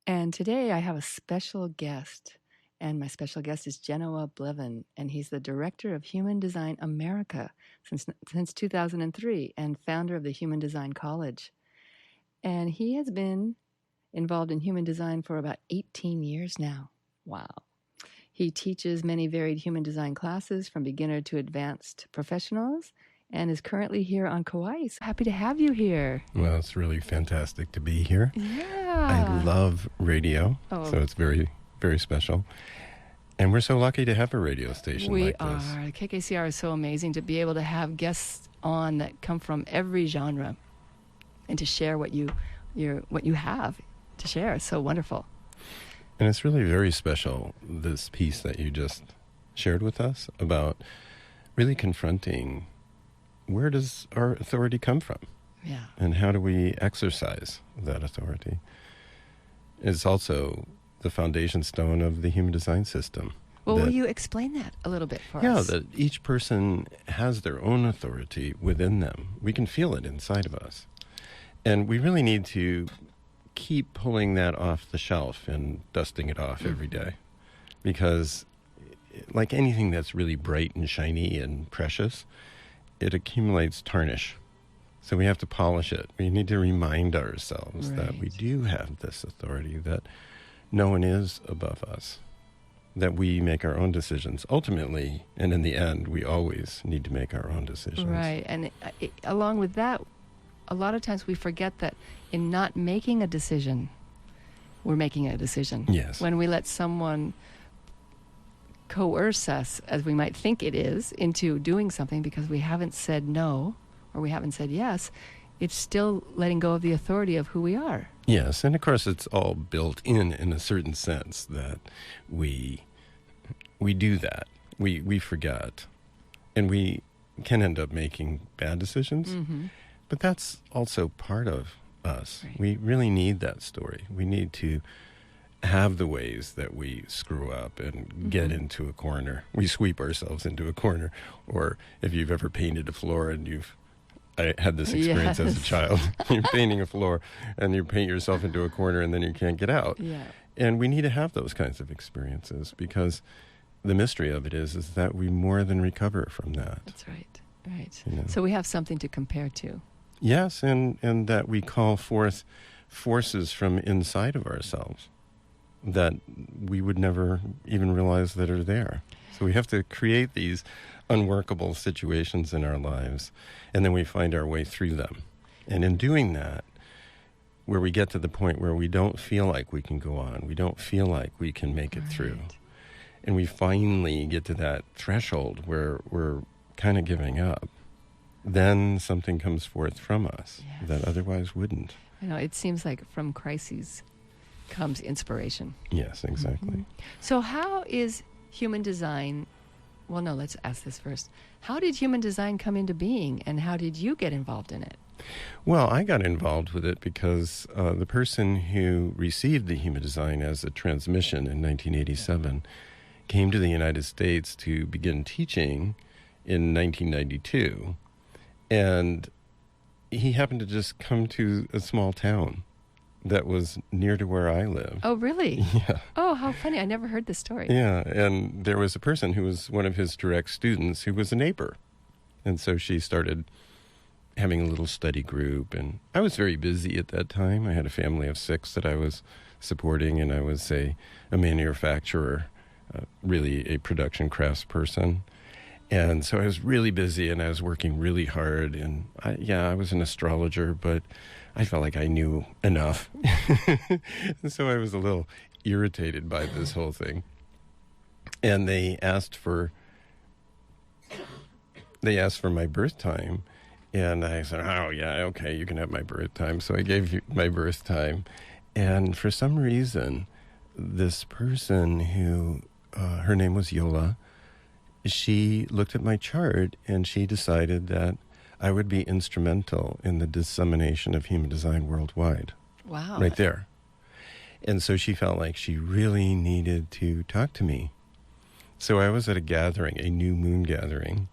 And today I have a special guest, and my special guest is Genoa Bliven, and he's the Director of Human Design America since 2003 and founder of the Human Design College. And he has been involved in human design for about 18 years now. Wow. He teaches many varied human design classes from beginner to advanced professionals and is currently here on Kauai. So happy to have you here. Well, it's really fantastic to be here. Yeah. I love radio, so it's very, very special. And we're so lucky to have a radio station like this. We are. KKCR is so amazing to be able to have guests on that come from every genre and to share what you have to share. It's so wonderful. And it's really very special, this piece that you just shared with us about really confronting where does our authority come from? Yeah. And how do we exercise that authority? It's also the foundation stone of the human design system. Well, will you explain that a little bit for us? Yeah, that each person has their own authority within them. We can feel it inside of us. And we really need to keep pulling that off the shelf and dusting it off every day. Because like anything that's really bright and shiny and precious, it accumulates tarnish. So we have to polish it. We need to remind ourselves that we do have this authority, that no one is above us, that we make our own decisions. Ultimately, and in the end, we always need to make our own decisions. Right. And along with that, a lot of times we forget that in not making a decision, we're making a decision. Yes. When we let someone coerce us, as we might think it is, into doing something because we haven't said no or we haven't said yes, it's still letting go of the authority of who we are. Yes, and of course it's all built in a certain sense that we do that. We forget. And we can end up making bad decisions. Mm-hmm. But that's also part of us. Right. We really need that story. We need to have the ways that we screw up and get into a corner. We sweep ourselves into a corner. Or if you've ever painted a floor and I had this experience as a child. You're painting a floor and you paint yourself into a corner and then you can't get out. Yeah. And we need to have those kinds of experiences because the mystery of it is that we more than recover from that. That's right. Right. You know? So we have something to compare to. Yes, and that we call forth forces from inside of ourselves that we would never even realize that are there. So we have to create these unworkable situations in our lives, and then we find our way through them. And in doing that, where we get to the point where we don't feel like we can go on, we don't feel like we can make it through, and we finally get to that threshold where we're kind of giving up, then something comes forth from us that otherwise wouldn't. You know, it seems like from crises comes inspiration. Yes, exactly. Mm-hmm. So how is human design... Well, no, let's ask this first. How did human design come into being, and how did you get involved in it? Well, I got involved with it because the person who received the human design as a transmission in 1987 came to the United States to begin teaching in 1992. And he happened to just come to a small town that was near to where I live. Oh, really? Yeah. Oh, how funny. I never heard this story. Yeah, and there was a person who was one of his direct students who was a neighbor. And so she started having a little study group, and I was very busy at that time. I had a family of 6 that I was supporting, and I was a manufacturer, really a production crafts person. And so I was really busy, and I was working really hard, and I was an astrologer, but I felt like I knew enough. And so I was a little irritated by this whole thing. And they asked for my birth time, and I said, oh, yeah, okay, you can have my birth time. So I gave you my birth time. And for some reason, this person who, her name was Yola, she looked at my chart and she decided that I would be instrumental in the dissemination of human design worldwide. Wow. Right there. And so she felt like she really needed to talk to me. So I was at a gathering, a new moon gathering,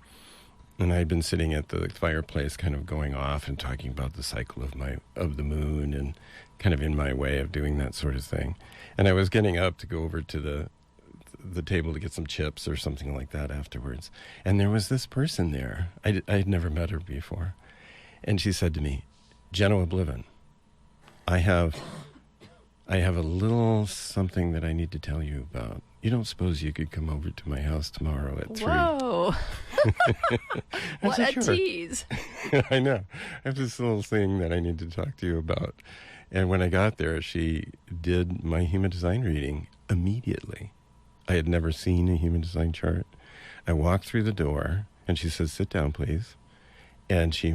And I had been sitting at the fireplace kind of going off and talking about the cycle of the moon and kind of in my way of doing that sort of thing. And I was getting up to go over to the table to get some chips or something like that afterwards. And there was this person there. I had never met her before. And she said to me, Genoa Bliven, I have a little something that I need to tell you about. You don't suppose you could come over to my house tomorrow at 3? Whoa. What a tease. I know. I have this little thing that I need to talk to you about. And when I got there, she did my human design reading immediately. I had never seen a human design chart. I walked through the door, and she said, sit down, please. And she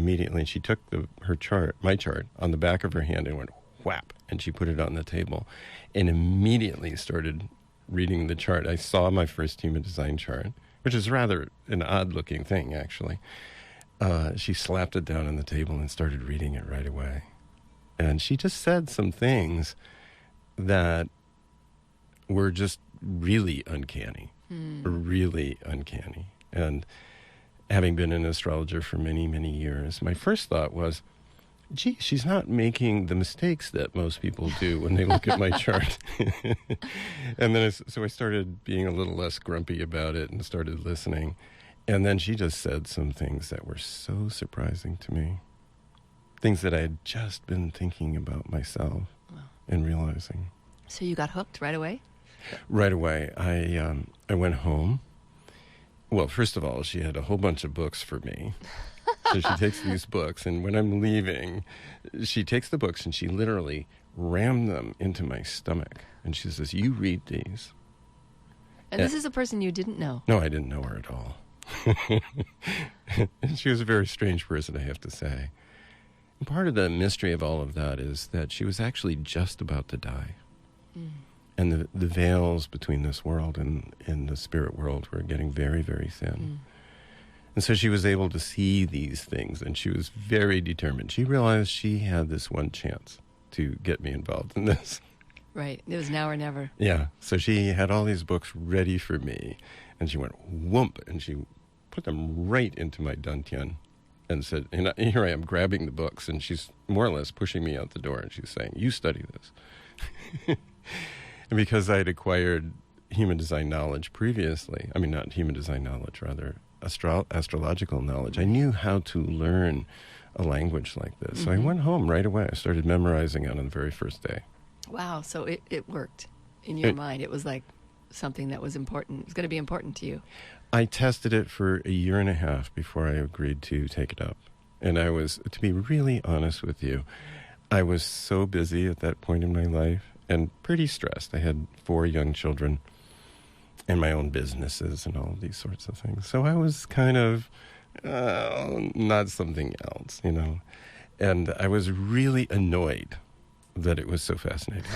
took her chart, my chart, on the back of her hand and went whap, and she put it on the table and immediately started reading the chart. I saw my first human design chart, which is rather an odd-looking thing, actually. She slapped it down on the table and started reading it right away. And she just said some things that were just really uncanny, really uncanny. And having been an astrologer for many, many years, my first thought was, gee, she's not making the mistakes that most people do when they look at my chart. And then so I started being a little less grumpy about it and started listening. And then she just said some things that were so surprising to me. Things that I had just been thinking about myself and realizing. So you got hooked right away? Right away. I went home. Well, first of all, she had a whole bunch of books for me. So she takes these books, and when I'm leaving, she takes the books and she literally rammed them into my stomach. And she says, you read these. And this is a person you didn't know? No, I didn't know her at all. And she was a very strange person, I have to say. And part of the mystery of all of that is that she was actually just about to die. And the veils between this world and the spirit world were getting very, very thin. And so she was able to see these things, and she was very determined. She realized she had this one chance to get me involved in this. Right. It was now or never. Yeah. So she had all these books ready for me, and she went whoomp, and she put them right into my dantian and said, and here I am grabbing the books, and she's more or less pushing me out the door, and she's saying, you study this. And because I had acquired human design knowledge previously, I mean, not human design knowledge, rather astrological knowledge, I knew how to learn a language like this. So I went home right away. I started memorizing it on the very first day. Wow. So it worked in your mind. It was like something that was important. It was going to be important to you. I tested it for a year and a half before I agreed to take it up. And I was, to be really honest with you, I was so busy at that point in my life and pretty stressed. I had 4 young children and my own businesses and all these sorts of things. So I was kind of not something else, you know. And I was really annoyed that it was so fascinating.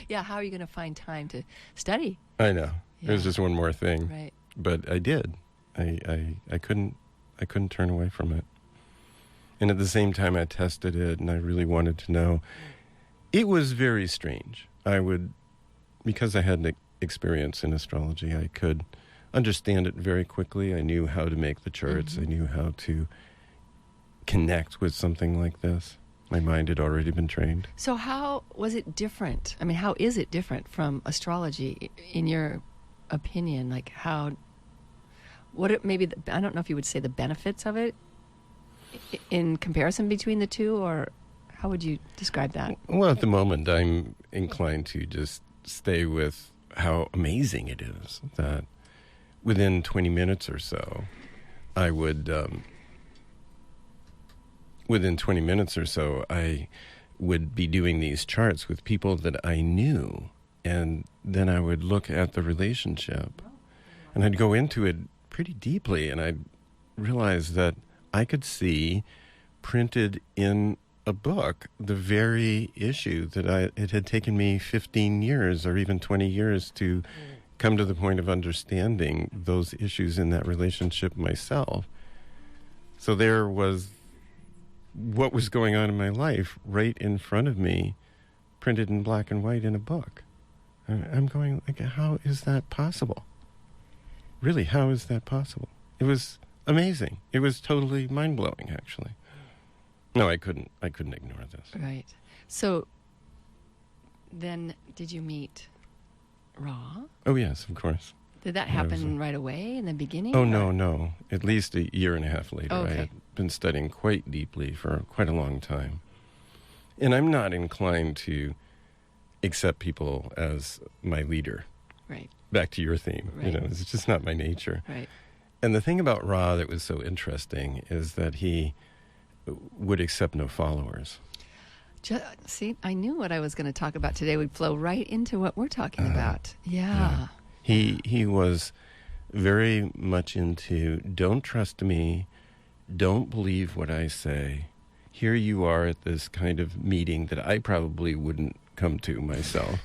Yeah, how are you going to find time to study? I know. Yeah. It was just one more thing. Right. But I did. I couldn't turn away from it. And at the same time I tested it and I really wanted to know. It was very strange. Because I had experience in astrology, I could understand it very quickly. I knew how to make the charts. I knew how to connect with something like this. My mind had already been trained. So how was it different? I mean, how is it different from astrology in your opinion? Like I don't know if you would say the benefits of it in comparison between the two, or how would you describe that? Well, at the moment, I'm inclined to just stay with how amazing it is that within 20 minutes or so, I would be doing these charts with people that I knew, and then I would look at the relationship, and I'd go into it pretty deeply, and I'd realize that I could see printed in a book the very issue that it had taken me 15 years or even 20 years to come to the point of understanding those issues in that relationship myself. So there was what was going on in my life right in front of me, printed in black and white in a book. I'm going, like, how is that possible? Really, how is that possible? It was amazing. It was totally mind-blowing, actually. No, I couldn't ignore this. Right. So then did you meet Ra? Oh, yes, of course. Did that happen right away in the beginning? Oh, no. At least a year and a half later. Okay. I had been studying quite deeply for quite a long time. And I'm not inclined to accept people as my leader. Right. Back to your theme. Right. It's just not my nature. Right. And the thing about Ra that was so interesting is that he would accept no followers. See, I knew what I was going to talk about today would flow right into what we're talking about. Yeah. He was very much into, don't trust me, don't believe what I say. Here you are at this kind of meeting that I probably wouldn't come to myself.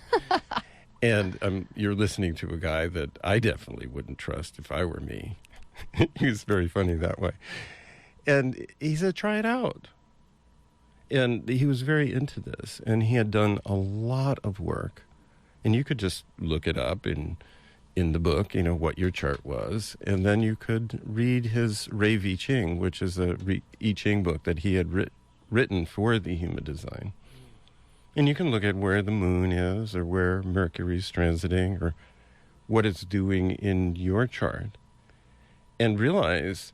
And you're listening to a guy that I definitely wouldn't trust if I were me. He was very funny that way. And he said, try it out. And he was very into this. And he had done a lot of work. And you could just look it up in the book, what your chart was. And then you could read his Rave I Ching, which is a I Ching book that he had written for the human design. And you can look at where the moon is or where Mercury's transiting or what it's doing in your chart and realize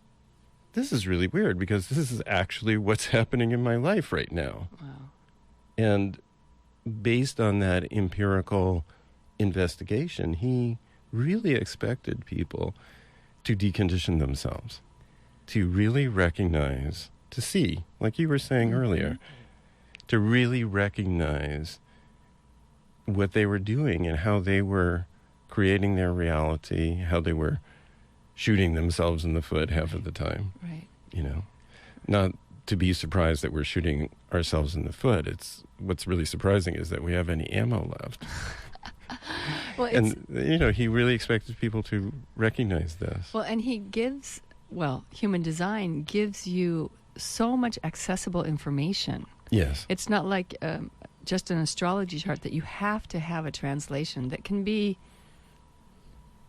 this is really weird because this is actually what's happening in my life right now. Wow. And based on that empirical investigation, he really expected people to decondition themselves, to really recognize, to see, like you were saying earlier, to really recognize what they were doing and how they were creating their reality, how they were shooting themselves in the foot half of the time. Right. Not to be surprised that we're shooting ourselves in the foot. What's really surprising is that we have any ammo left. Well, he really expected people to recognize this. Well, and human design gives you so much accessible information. Yes. It's not like just an astrology chart that you have to have a translation that can be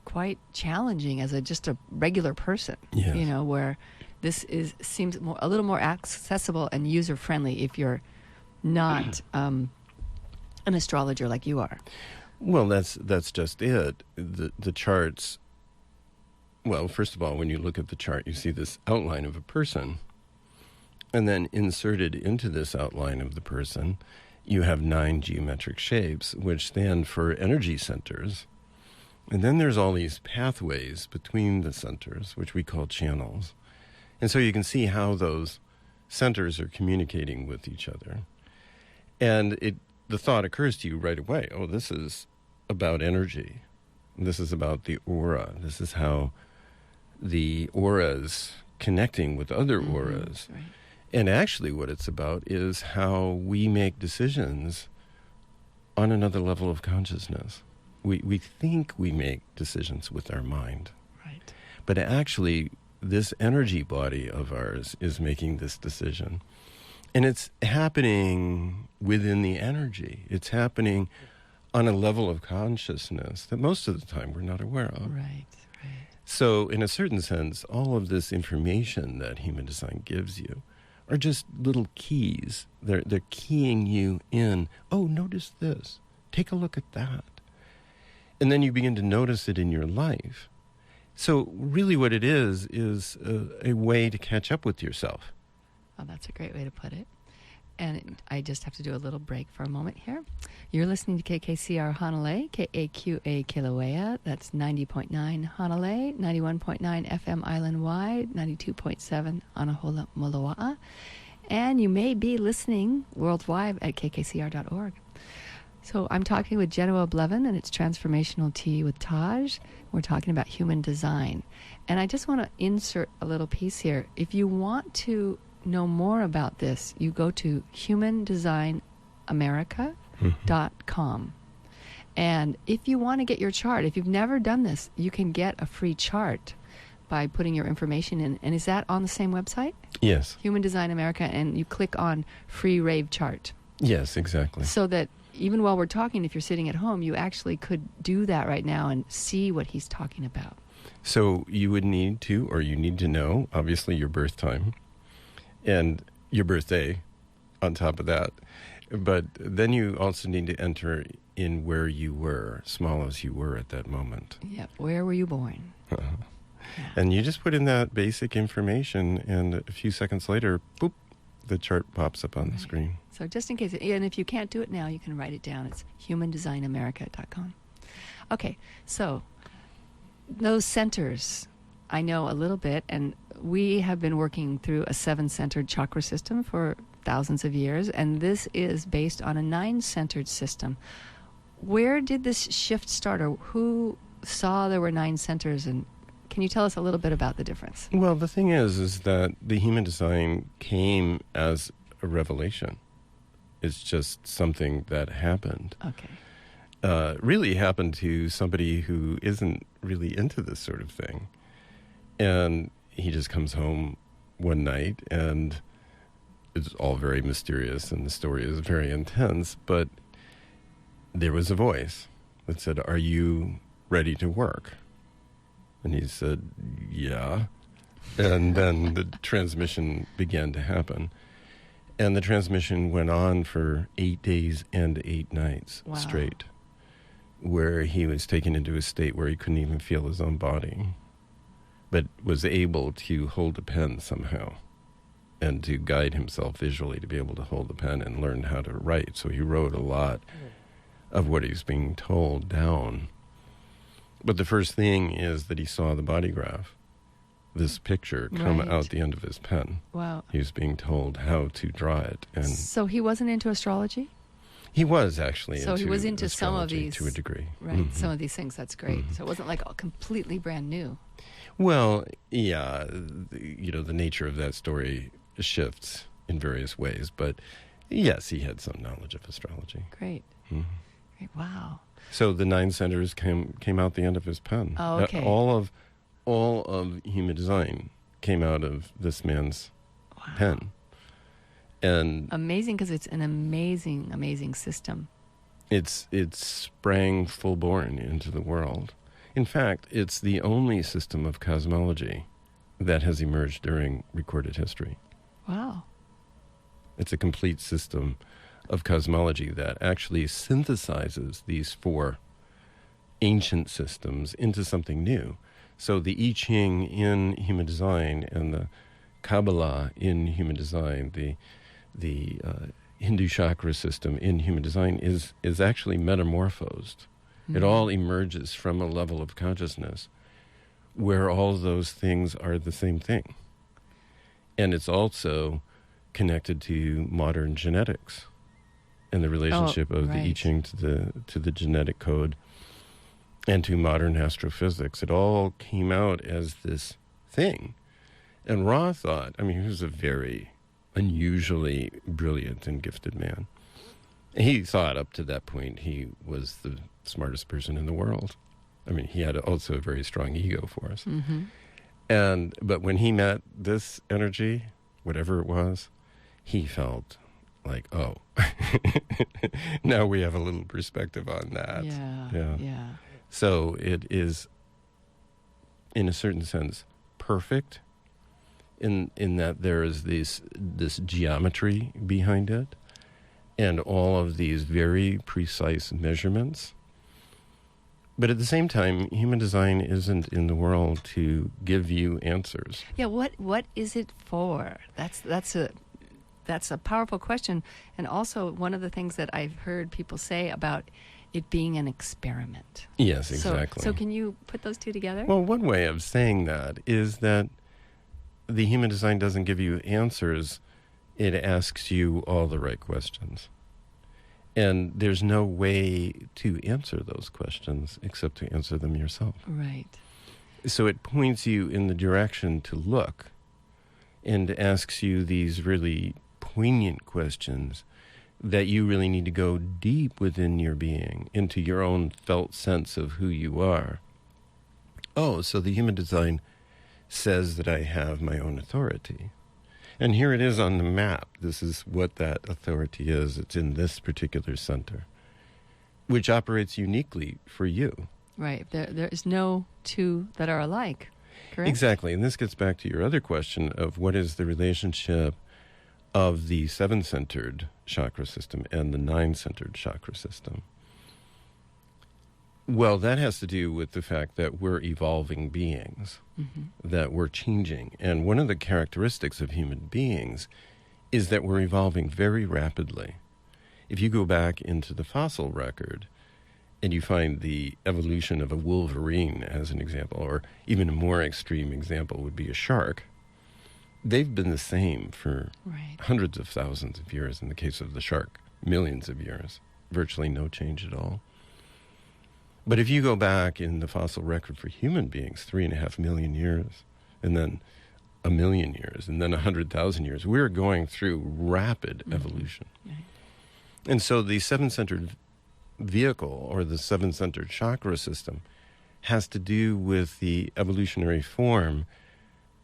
quite challenging as just a regular person. Yes. Where this seems a little more accessible and user friendly if you're not an astrologer like you are. Well, that's just it. The charts. Well, first of all, when you look at the chart, you see this outline of a person. And then inserted into this outline of the person, you have 9 geometric shapes, which stand for energy centers. And then there's all these pathways between the centers, which we call channels. And so you can see how those centers are communicating with each other. And the thought occurs to you right away, oh, this is about energy. This is about the aura. This is how the aura's connecting with other auras. Right. And actually what it's about is how we make decisions on another level of consciousness. We think we make decisions with our mind. Right. But actually, this energy body of ours is making this decision. And it's happening within the energy. It's happening on a level of consciousness that most of the time we're not aware of. Right. So in a certain sense, all of this information that human design gives you are just little keys. They're keying you in. Oh, notice this. Take a look at that. And then you begin to notice it in your life. So really what it is a way to catch up with yourself. Oh, that's a great way to put it. And I just have to do a little break for a moment here. You're listening to KKCR Hanalei, KAQA Kilauea. That's 90.9 Hanalei, 91.9 FM Island-wide, 92.7 Anahola Moloa'a. And you may be listening worldwide at kkcr.org. So I'm talking with Genoa Bliven, and it's Transformational Tea with Taj. We're talking about human design. And I just want to insert a little piece here. If you want to know more about this, you go to humandesignamerica.com. And if you want to get your chart, if you've never done this, you can get a free chart by putting your information in. And is that on the same website? Yes. Human Design America, and you click on free rave chart. Yes, exactly. So that even while we're talking, if you're sitting at home, you actually could do that right now and see what he's talking about. So you would need to, or you need to know, obviously, your birth time and your birthday on top of that. But then you also need to enter in where you were, small as you were at that moment. Yeah. Where were you born? Uh-huh. Yeah. And you just put in that basic information, and a few seconds later, boop, the chart pops up on the screen. So just in case, and if you can't do it now, you can write it down. It's humandesignamerica.com. Okay, so those centers, I know a little bit, and we have been working through a 7-centered chakra system for thousands of years, and this is based on a 9-centered system. Where did this shift start, or who saw there were 9 centers, and can you tell us a little bit about the difference? Well, the thing is that the human design came as a revelation. It's just something that happened. Okay. Really happened to somebody who isn't really into this sort of thing. And he just comes home one night, and it's all very mysterious, and the story is very intense, but there was a voice that said, "Are you ready to work?" And he said, "Yeah." And then the transmission began to happen. And the transmission went on for 8 days and 8 nights straight, where he was taken into a state where he couldn't even feel his own body, but was able to hold a pen somehow and to guide himself visually to be able to hold the pen, and learn how to write. So he wrote a lot of what he was being told down. But the first thing is that he saw the body graph, this picture, come out the end of his pen. Wow. He was being told how to draw it. And so he wasn't into astrology? He was actually so he was into some of astrology these, to a degree. Right, Mm-hmm. some of these things. That's great. So it wasn't like completely brand new. Well, yeah, the nature of that story shifts in various ways, but yes, he had some knowledge of astrology. Great. Mm-hmm. Great. Wow. So the 9 centers came out the end of his pen. Oh, okay. All of human design came out of this man's pen. And amazing, because it's an amazing, amazing system. It sprang full-born into the world. In fact, it's the only system of cosmology that has emerged during recorded history. Wow. It's a complete system of cosmology that actually synthesizes these 4 ancient systems into something new. So the I Ching in human design and the Kabbalah in human design, the Hindu chakra system in human design is actually metamorphosed. Mm-hmm. It all emerges from a level of consciousness where all those things are the same thing. And it's also connected to modern genetics and the relationship of the I Ching to the genetic code and to modern astrophysics. It all came out as this thing. And Ra thought, he was a very unusually brilliant and gifted man. He thought up to that point he was the smartest person in the world. He had also a very strong ego for us. Mm-hmm. But when he met this energy, whatever it was, he felt like, oh, now we have a little perspective on that. Yeah. So it is, in a certain sense, perfect in that there is this geometry behind it and all of these very precise measurements. But at the same time, human design isn't in the world to give you answers. Yeah, what is it for? That's a powerful question, and also one of the things that I've heard people say about it being an experiment. Yes, exactly. So can you put those two together? Well, one way of saying that is that the human design doesn't give you answers. It asks you all the right questions. And there's no way to answer those questions except to answer them yourself. Right. So it points you in the direction to look and asks you these really poignant questions that you really need to go deep within your being, into your own felt sense of who you are. Oh, so the human design says that I have my own authority. And here it is on the map. This is what that authority is. It's in this particular center, which operates uniquely for you. Right. There is no two that are alike, correct? Exactly. And this gets back to your other question of what is the relationship of the 7-centered chakra system and the 9-centered chakra system. Well, that has to do with the fact that we're evolving beings, that we're changing. And one of the characteristics of human beings is that we're evolving very rapidly. If you go back into the fossil record and you find the evolution of a wolverine as an example, or even a more extreme example would be a shark, they've been the same for hundreds of thousands of years. In the case of the shark, millions of years, virtually no change at all. But if you go back in the fossil record for human beings, 3.5 million years, and then 1 million years, and then 100,000 years, we're going through rapid evolution. And so the 7-centered vehicle, or the 7-centered chakra system, has to do with the evolutionary form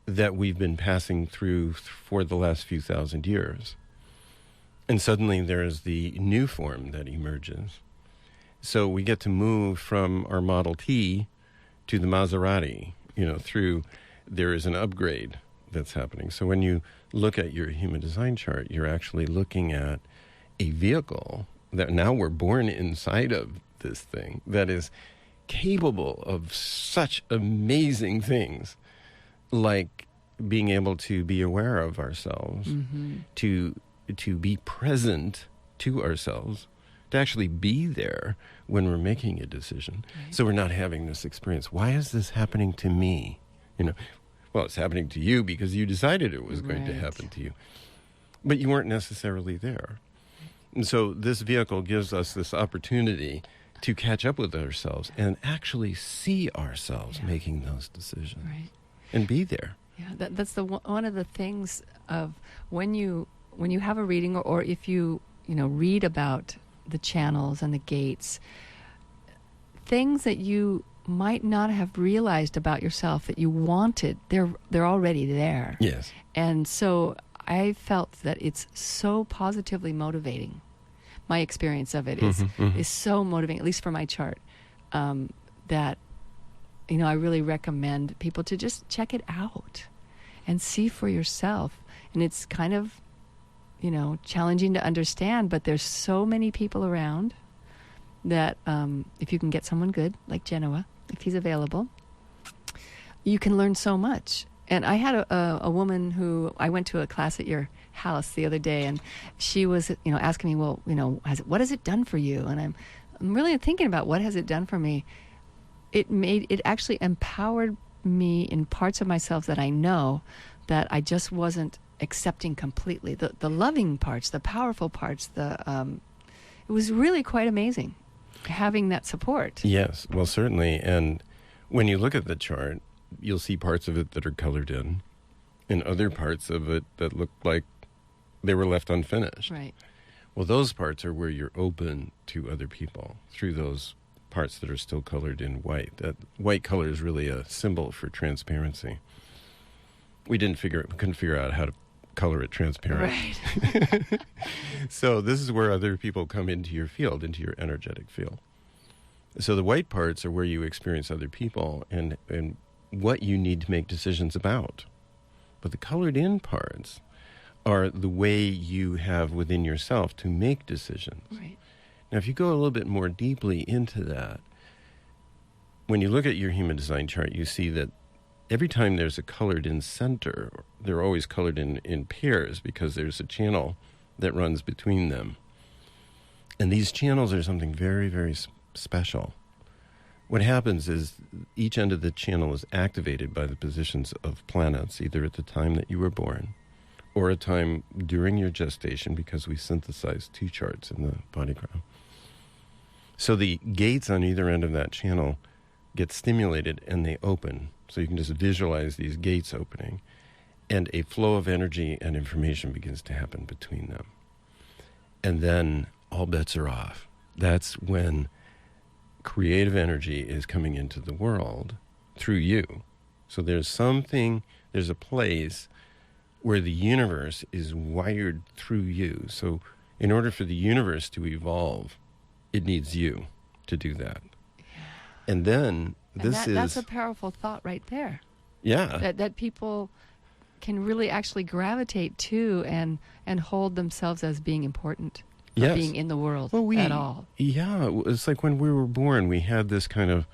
that we've been passing through for the last few thousand years. And suddenly there's the new form that emerges. So we get to move from our Model T to the Maserati, there is an upgrade that's happening. So when you look at your human design chart, you're actually looking at a vehicle that now we're born inside of this thing that is capable of such amazing things, like being able to be aware of ourselves, to be present to ourselves, to actually be there when we're making a decision. So we're not having this experience. Why is this happening to me? Well, it's happening to you because you decided it was going to happen to you. But you weren't necessarily there. And so this vehicle gives us this opportunity to catch up with ourselves and actually see ourselves making those decisions and be there. Yeah, that's one of the things of when you have a reading, or if you read about the channels and the gates, things that you might not have realized about yourself that you wanted, they're already there. Yes. And so I felt that it's so positively motivating. My experience of it is so motivating, at least for my chart, that I really recommend people to just check it out and see for yourself. And it's kind of challenging to understand, but there's so many people around that if you can get someone good, like Genoa, if he's available, you can learn so much. And I had a woman who, I went to a class at your house the other day, and she was, asking me, well, what has it done for you? And I'm really thinking about what has it done for me. It actually empowered me in parts of myself that I know that I just wasn't accepting completely. The loving parts, the powerful parts, it was really quite amazing having that support. Yes, well, certainly. And when you look at the chart, you'll see parts of it that are colored in and other parts of it that look like they were left unfinished. Right. Well, those parts are where you're open to other people through those parts that are still colored in white. That white color is really a symbol for transparency. We couldn't figure out how to color it transparent. Right. So this is where other people come into your field, into your energetic field. So the white parts are where you experience other people and what you need to make decisions about. But the colored in parts are the way you have within yourself to make decisions. Right. Now, if you go a little bit more deeply into that, when you look at your human design chart, you see that every time there's a colored in center, they're always colored in pairs because there's a channel that runs between them. And these channels are something very, very special. What happens is each end of the channel is activated by the positions of planets, either at the time that you were born or a time during your gestation, because we synthesize 2 charts in the body graph. So the gates on either end of that channel get stimulated and they open. So you can just visualize these gates opening, and a flow of energy and information begins to happen between them. And then all bets are off. That's when creative energy is coming into the world through you. So there's a place where the universe is wired through you. So in order for the universe to evolve, it needs you to do that. And then That's a powerful thought right there. Yeah. That people can really actually gravitate to and hold themselves as being important, Yes. being in the world at all. Yeah, it's like when we were born, we had this kind of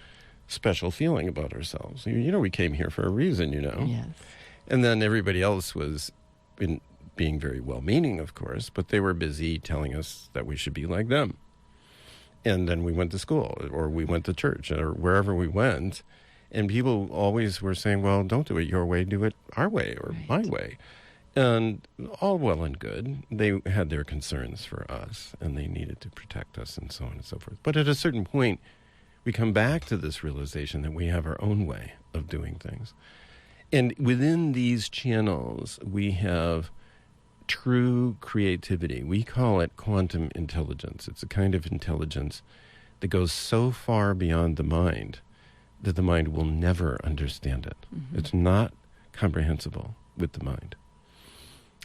special feeling about ourselves. We came here for a reason, Yes. And then everybody else was being very well-meaning, of course, but they were busy telling us that we should be like them. And then we went to school, or we went to church, or wherever we went, and people always were saying, well, don't do it your way, do it our way, or my way. And all well and good. They had their concerns for us, and they needed to protect us, and so on and so forth. But at a certain point, we come back to this realization that we have our own way of doing things. And within these channels, we have true creativity. We call it quantum intelligence. It's a kind of intelligence that goes so far beyond the mind that the mind will never understand it. Mm-hmm. It's not comprehensible with the mind.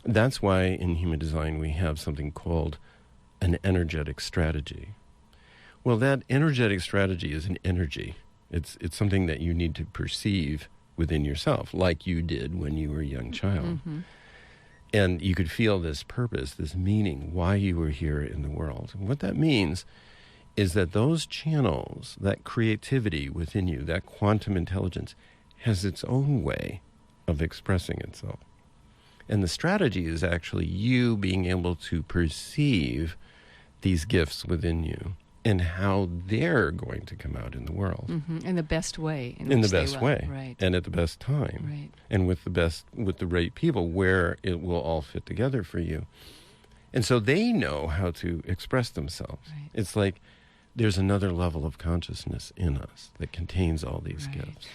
That's why in human design we have something called an energetic strategy. Well, that energetic strategy is an energy. It's something that you need to perceive within yourself, like you did when you were a young child. Mm-hmm. And you could feel this purpose, this meaning, why you were here in the world. And what that means is that those channels, that creativity within you, that quantum intelligence, has its own way of expressing itself. And the strategy is actually you being able to perceive these gifts within you and how they're going to come out in the world. Mm-hmm. In the best way. In the best way. Right. And at the best time. Right. And with the right people where it will all fit together for you. And so they know how to express themselves. Right. It's like there's another level of consciousness in us that contains all these gifts.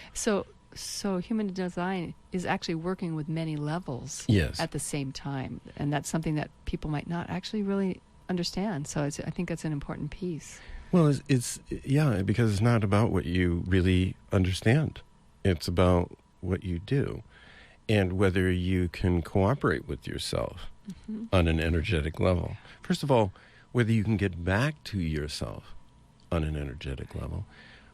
So human design is actually working with many levels at the same time. And that's something that people might not actually really understand. So I think that's an important piece. Well, it's because it's not about what you really understand. It's about what you do and whether you can cooperate with yourself on an energetic level. First of all, whether you can get back to yourself on an energetic level,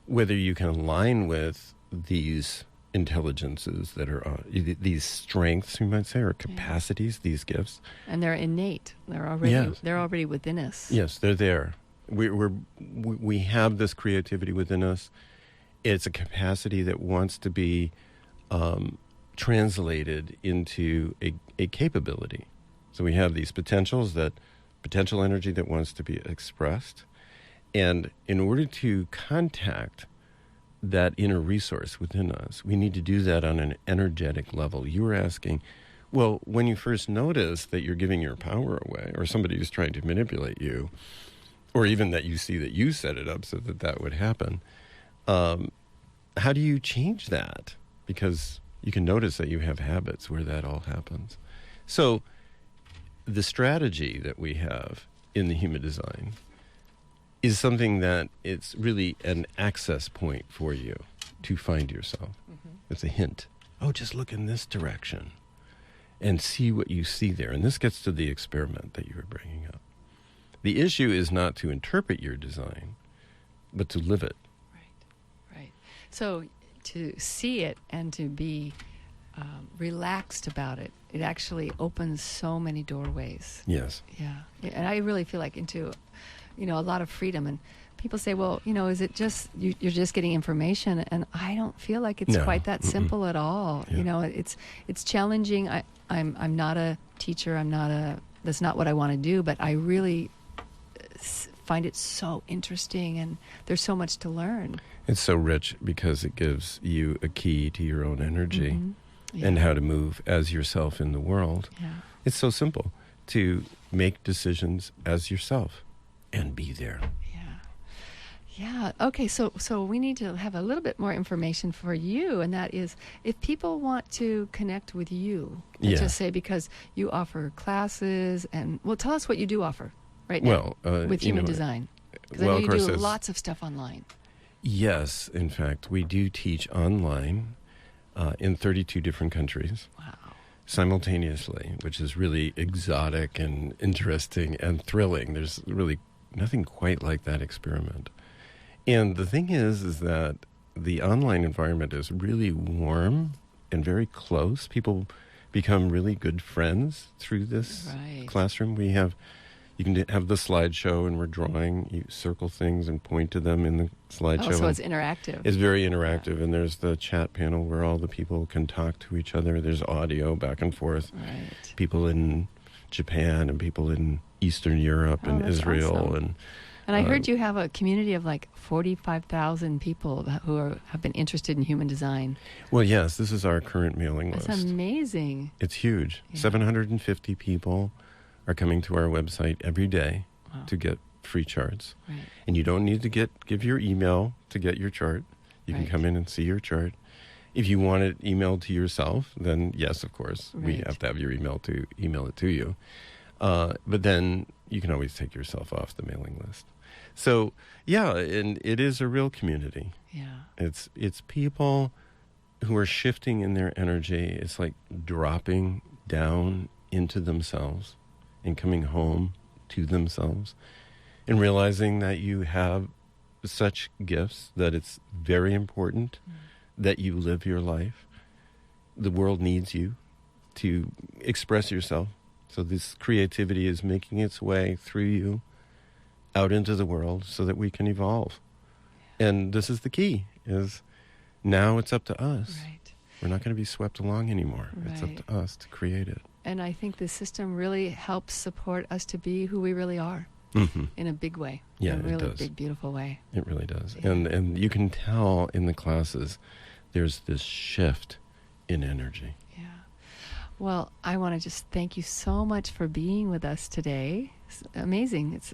whether you can align with these intelligences that are these strengths, you might say, or capacities, these gifts, and they're innate. They're already within us. Yes, they're there. We have this creativity within us. It's a capacity that wants to be translated into a capability. So we have these potential energy that wants to be expressed, and in order to contact that inner resource within us, we need to do that on an energetic level. You were asking, well, when you first notice that you're giving your power away, or somebody is trying to manipulate you, or even that you see that you set it up so that would happen, how do you change that? Because you can notice that you have habits where that all happens. So the strategy that we have in the human design is something that it's really an access point for you to find yourself. Mm-hmm. It's a hint. Oh, just look in this direction and see what you see there. And this gets to the experiment that you were bringing up. The issue is not to interpret your design, but to live it. Right. So to see it and to be relaxed about it, it actually opens so many doorways. Yes. Yeah. And I really feel like into a lot of freedom. And people say, well, is it just, you're just getting information? And I don't feel like it's quite that simple at all. Yeah. It's challenging. I'm not a teacher. That's not what I want to do, but I really find it so interesting, and there's so much to learn. It's so rich because it gives you a key to your own energy and how to move as yourself in the world. Yeah. It's so simple to make decisions as yourself and be there. Yeah. Okay, so we need to have a little bit more information for you, and that is if people want to connect with you, let's just say, because you offer classes, and tell us what you do offer right now with human design. Because I know you do lots of stuff online. Yes, in fact, we do teach online in 32 different countries. Wow. Simultaneously, which is really exotic and interesting and thrilling. There's really nothing quite like that experiment. And the thing is that the online environment is really warm and very close. People become really good friends through this classroom. You can have the slideshow, and we're drawing. You circle things and point to them in the slideshow. Oh, so it's interactive. It's very interactive, and there's the chat panel where all the people can talk to each other. There's audio back and forth. Right. People in Japan and people in Eastern Europe and Israel. Awesome. And I heard you have a community of like 45,000 people who have been interested in human design. Well, yes, this is our current mailing list. That's amazing. It's huge. Yeah. 750 people are coming to our website every day to get free charts. Right. And you don't need to give your email to get your chart. You can come in and see your chart. If you want it emailed to yourself, then yes, of course, we have to have your email to email it to you. But then you can always take yourself off the mailing list. So, yeah, and it is a real community. Yeah. It's people who are shifting in their energy. It's like dropping down into themselves and coming home to themselves and realizing that you have such gifts that it's very important that you live your life. The world needs you to express yourself. So this creativity is making its way through you out into the world so that we can evolve. And this is the key, is now it's up to us. Right. We're not going to be swept along anymore. Right. It's up to us to create it. And I think the system really helps support us to be who we really are in a big way. Yeah, in a really it does. big, beautiful way. It really does. Yeah. And you can tell in the classes there's this shift in energy. Yeah. Well, I want to just thank you so much for being with us today. It's amazing. It's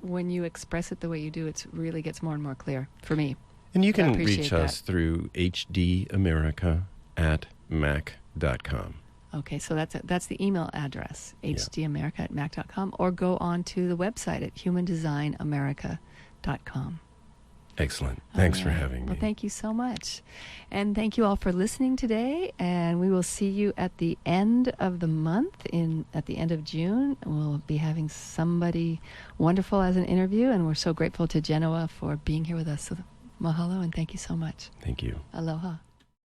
when you express it the way you do, it really gets more and more clear for me. And you can reach us through hdamerica@mac.com. Okay, so that's the email address, hdamerica@mac.com, or go on to the website at humandesignamerica.com. Excellent. Thanks for having me. Well, thank you so much. And thank you all for listening today. And we will see you at the end of the month, at the end of June. We'll be having somebody wonderful as an interview, and we're so grateful to Genoa for being here with us. So mahalo, and thank you so much. Thank you. Aloha.